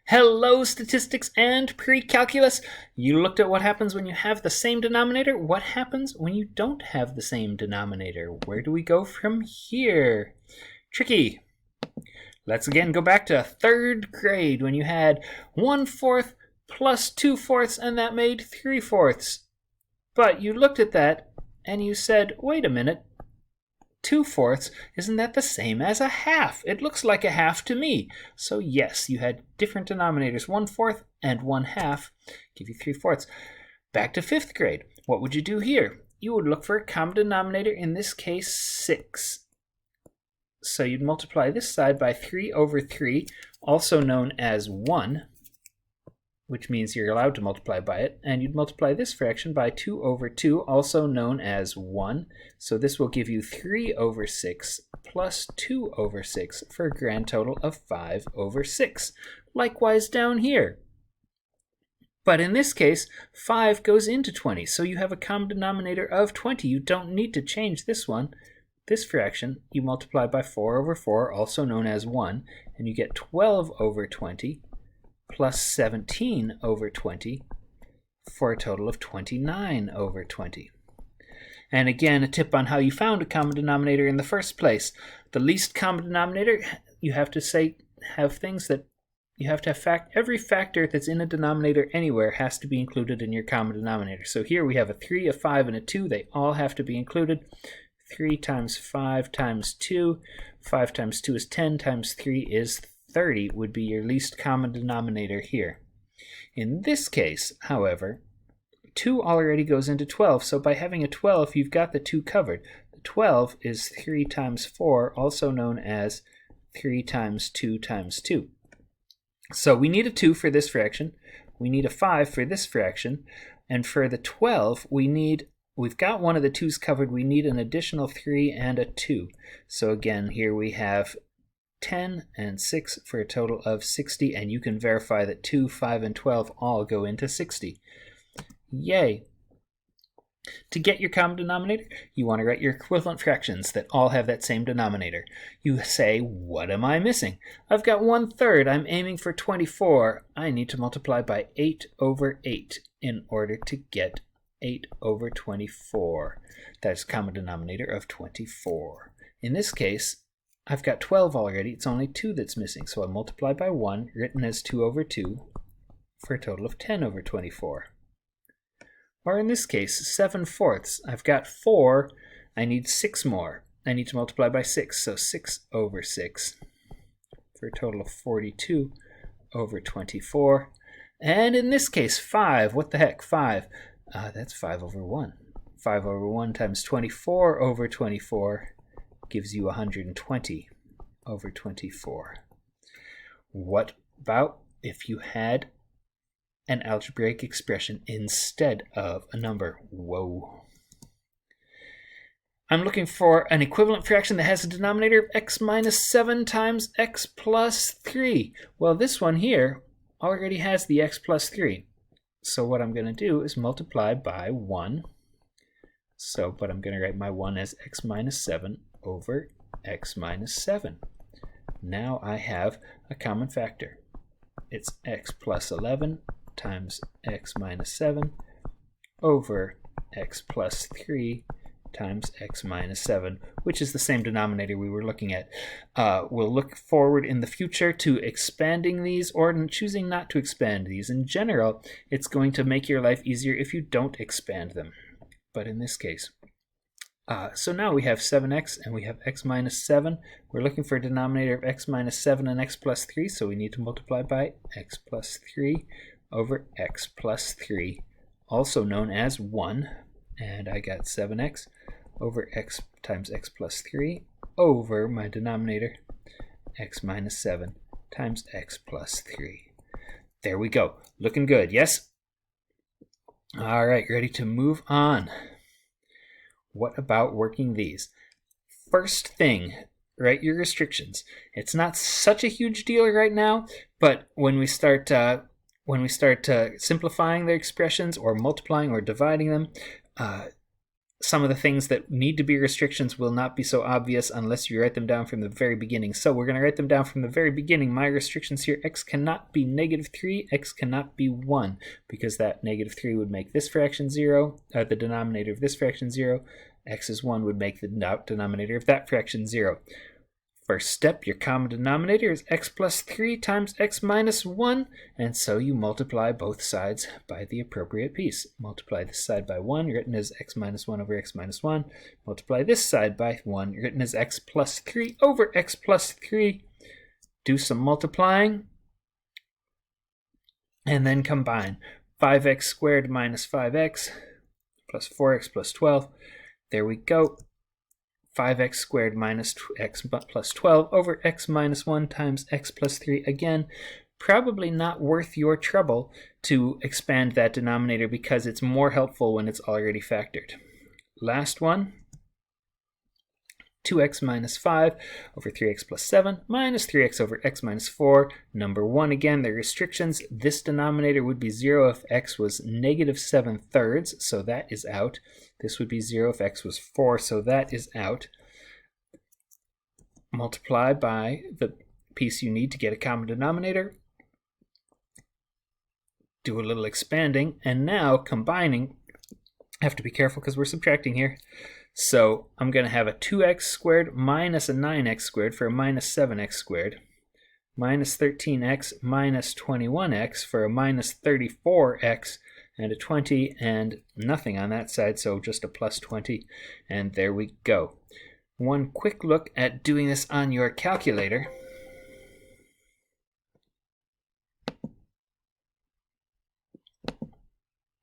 Hello, statistics and pre-calculus. You looked at what happens when you have the same denominator. What happens when you don't have the same denominator? Where do we go from here? Tricky. Let's again go back to third grade when you had 1/4 plus 2/4, and that made 3/4. But you looked at that and you said, wait a minute, 2/4, isn't that the same as a half? It looks like a half to me. So yes, you had different denominators, 1/4 and 1/2, give you 3/4. Back to fifth grade, what would you do here? You would look for a common denominator, in this case 6. So you'd multiply this side by 3/3, also known as 1, which means you're allowed to multiply by it, and you'd multiply this fraction by 2/2, also known as 1. So this will give you 3/6 plus 2/6 for a grand total of 5/6. Likewise down here. But in this case, 5 goes into 20, so you have a common denominator of 20. You don't need to change this one. This fraction, you multiply by 4/4, also known as 1, and you get 12/20 plus 17/20 for a total of 29/20. And again, a tip on how you found a common denominator in the first place. The least common denominator, you have to have things that you have to have every factor that's in a denominator anywhere has to be included in your common denominator. So here we have a 3, a 5, and a 2. They all have to be included. 3 times 5 times 2. 5 times 2 is 10 times 3 is 30 would be your least common denominator here. In this case, however, 2 already goes into 12, so by having a 12, you've got the 2 covered. The 12 is 3 times 4, also known as 3 times 2 times 2. So we need a 2 for this fraction, we need a 5 for this fraction, and for the 12, we've got one of the 2's covered, we need an additional 3 and a 2. So again, here we have 10 and 6 for a total of 60, and you can verify that 2, 5, and 12 all go into 60. Yay! To get your common denominator, you want to write your equivalent fractions that all have that same denominator. You say, what am I missing? I've got 1/3. I'm aiming for 24. I need to multiply by 8/8 in order to get 8/24. That's common denominator of 24. In this case, I've got 12 already, it's only 2 that's missing, so I multiply by 1, written as 2/2, for a total of 10/24. Or in this case, 7/4, I've got 4, I need 6 more. I need to multiply by 6, so 6/6, for a total of 42/24. And in this case, 5, what the heck, 5, that's 5/1. 5/1 times 24/24 gives you 120/24. What about if you had an algebraic expression instead of a number? Whoa. I'm looking for an equivalent fraction that has a denominator of x minus 7 times x plus 3. Well, this one here already has the x plus 3. So what I'm going to do is multiply by 1. But I'm going to write my 1 as x minus 7 over x minus 7. Now I have a common factor. It's x plus 11 times x minus 7 over x plus 3 times x minus 7, which is the same denominator we were looking at. We'll look forward in the future to expanding these or choosing not to expand these. In general, it's going to make your life easier if you don't expand them. But in this case, so now we have 7x and we have x minus 7. We're looking for a denominator of x minus 7 and x plus 3, so we need to multiply by x plus 3 over x plus 3, also known as 1. And I got 7x over x times x plus 3 over my denominator, x minus 7 times x plus 3. There we go. Looking good, yes? All right, ready to move on. What about working these? First thing, write your restrictions. It's not such a huge deal right now, but when we start simplifying the expressions or multiplying or dividing them, some of the things that need to be restrictions will not be so obvious unless you write them down from the very beginning. So we're going to write them down from the very beginning. My restrictions here, x cannot be -3, x cannot be 1, because that -3 would make this fraction 0, the denominator of this fraction 0. X is 1 would make the denominator of that fraction 0. First step, your common denominator is x plus 3 times x minus 1, and so you multiply both sides by the appropriate piece. Multiply this side by 1, written as x minus 1 over x minus 1. Multiply this side by 1, written as x plus 3 over x plus 3. Do some multiplying, and then combine. 5x squared minus 5x plus 4x plus 12. There we go. 5x squared minus x plus 12 over x minus 1 times x plus 3. Again, probably not worth your trouble to expand that denominator because it's more helpful when it's already factored. Last one, 2x minus 5 over 3x plus 7 minus 3x over x minus 4. Number 1, again, the restrictions. This denominator would be 0 if x was -7/3, so that is out. This would be 0 if x was 4, so that is out. Multiply by the piece you need to get a common denominator. Do a little expanding, and now combining. I have to be careful because we're subtracting here. So I'm going to have a 2x squared minus a 9x squared for a minus 7x squared, minus 13x minus 21x for a minus 34x, and a 20 and nothing on that side, so just a plus 20, and there we go. One quick look at doing this on your calculator.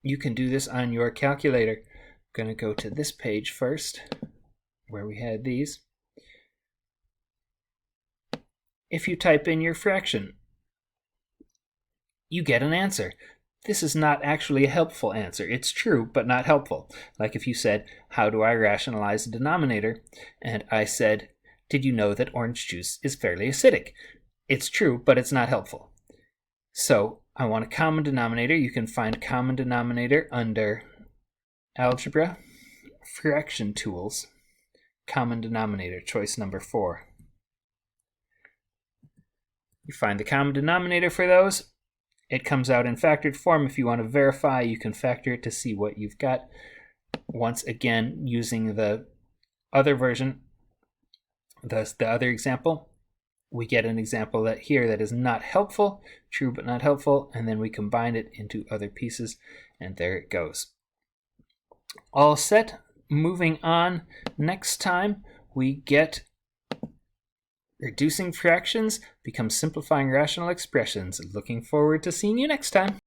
You can do this on your calculator. I'm going to go to this page first, where we had these. If you type in your fraction, you get an answer. This is not actually a helpful answer. It's true, but not helpful. Like if you said, how do I rationalize a denominator? And I said, did you know that orange juice is fairly acidic? It's true, but it's not helpful. So I want a common denominator. You can find common denominator under Algebra, Fraction Tools, Common Denominator, choice number 4. You find the common denominator for those. It comes out in factored form. If you want to verify, you can factor it to see what you've got. Once again, using the other version, the other example, we get an example that here that is not helpful, true but not helpful, and then we combine it into other pieces, and there it goes. All set. Moving on. Next time we get reducing fractions become simplifying rational expressions. Looking forward to seeing you next time.